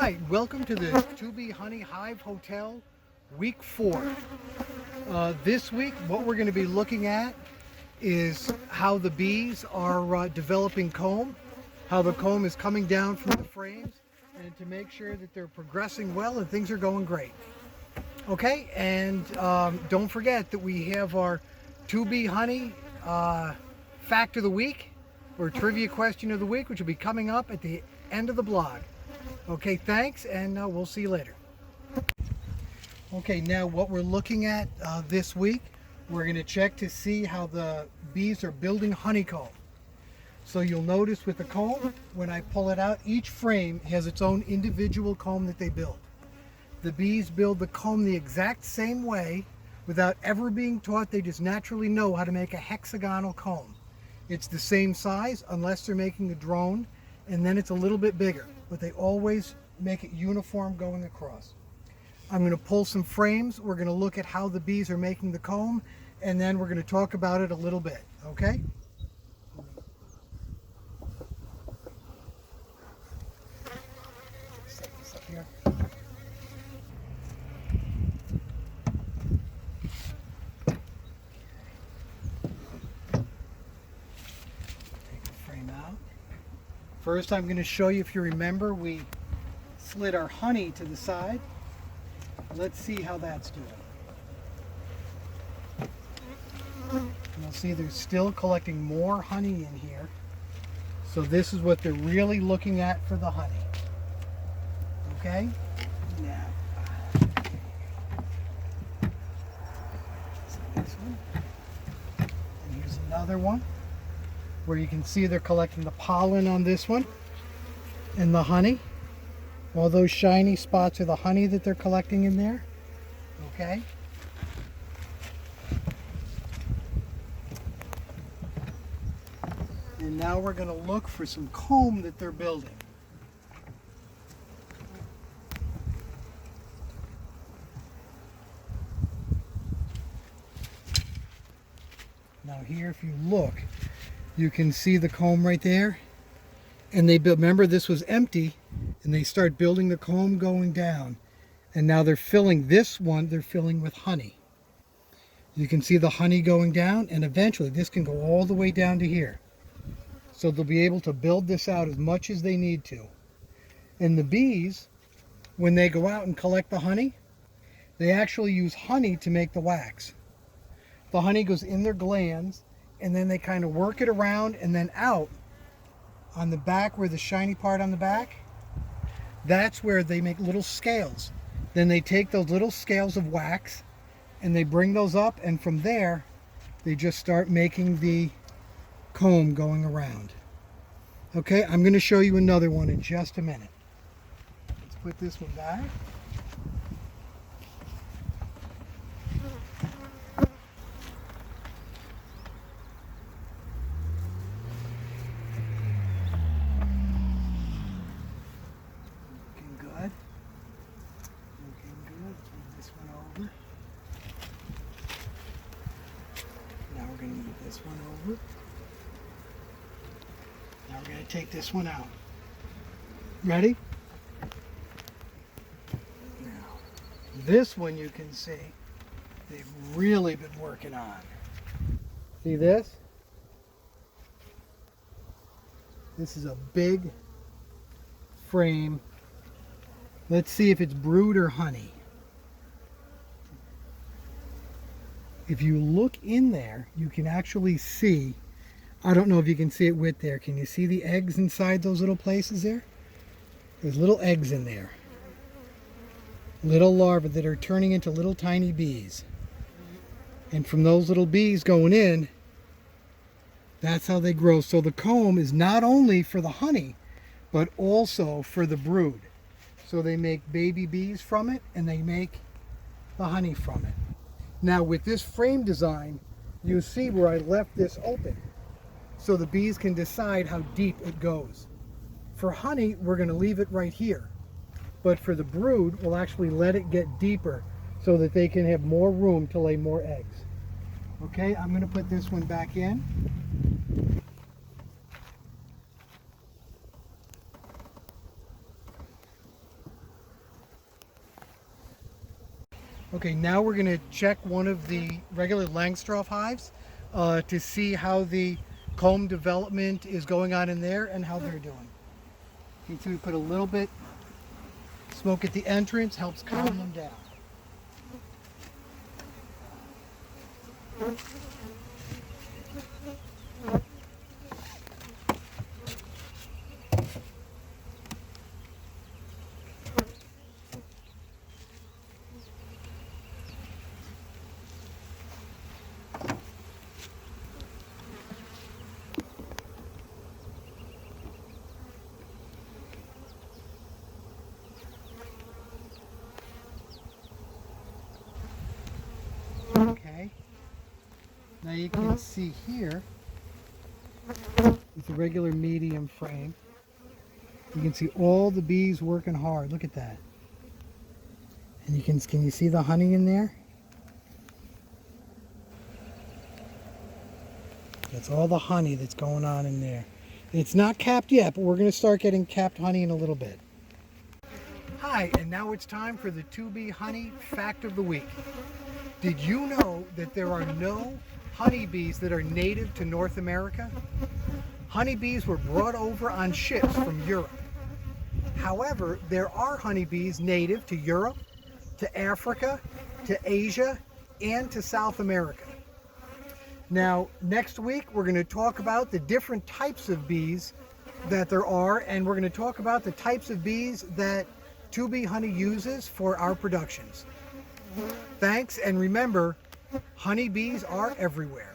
right, welcome to the 2B Honey Hive Hotel, week 4. This week, what we're going to be looking at is how the bees are developing comb, how the comb is coming down from the frames, and to make sure that they're progressing well and things are going great. Okay, and don't forget that we have our 2B Honey Fact of the Week, or Trivia Question of the Week, which will be coming up at the end of the blog. Okay, thanks, and we'll see you later. Okay, now what we're looking at this week, we're going to check to see how the bees are building honeycomb. So you'll notice with the comb, when I pull it out, each frame has its own individual comb that they build. The bees build the comb the exact same way without ever being taught. They just naturally know how to make a hexagonal comb. It's the same size unless they're making a drone, and then it's a little bit bigger, but they always make it uniform going across. I'm going to pull some frames. We're going to look at how the bees are making the comb, and then we're going to talk about it a little bit, okay? Set this up here. Take the frame out. First, I'm going to show you, if you remember, we slid our honey to the side. Let's see how that's doing. And you'll see they're still collecting more honey in here. So this is what they're really looking at for the honey. Okay? Now, so this one. And here's another one where you can see they're collecting the pollen on this one and the honey. All those shiny spots are the honey that they're collecting in there. Okay? And now we're going to look for some comb that they're building. Now here, if you look, you can see the comb right there. And they build, remember this was empty, and they start building the comb going down. And now they're filling this one, they're filling with honey. You can see the honey going down, and eventually this can go all the way down to here. So they'll be able to build this out as much as they need to. And the bees, when they go out and collect the honey, they actually use honey to make the wax. The honey goes in their glands, and then they kind of work it around and then out on the back, where the shiny part on the back, that's where they make little scales. Then they take those little scales of wax and they bring those up, and from there they just start making the comb going around. Okay, I'm going to show you another one in just a minute. Let's put this one back. This one over. Now we're going to take this one out. Ready? Now, this one you can see they've really been working on. See this? This is a big frame. Let's see if it's brood or honey. If you look in there, you can actually see, I don't know if you can see it with there. Can you see the eggs inside those little places there? There's little eggs in there. Little larvae that are turning into little tiny bees. And from those little bees going in, that's how they grow. So the comb is not only for the honey, but also for the brood. So they make baby bees from it, and they make the honey from it. Now with this frame design, you see where I left this open, so the bees can decide how deep it goes. For honey, we're going to leave it right here, but for the brood, we'll actually let it get deeper so that they can have more room to lay more eggs. Okay, I'm going to put this one back in. Okay, now we're going to check one of the regular Langstroth hives to see how the comb development is going on in there and how they're doing. You can see we put a little bit smoke at the entrance, helps calm them down. Okay, now you can see here with a regular medium frame, you can see all the bees working hard. Look at that. And can you see the honey in there? That's all the honey that's going on in there. It's not capped yet, but we're going to start getting capped honey in a little bit. Hi, and now it's time for the 2B Honey Fact of the Week. Did you know that there are no honeybees that are native to North America? Honeybees were brought over on ships from Europe. However, there are honeybees native to Europe, to Africa, to Asia, and to South America. Now, next week, we're going to talk about the different types of bees that there are, and we're going to talk about the types of bees that 2B Honey uses for our productions. Thanks, and remember, honeybees are everywhere.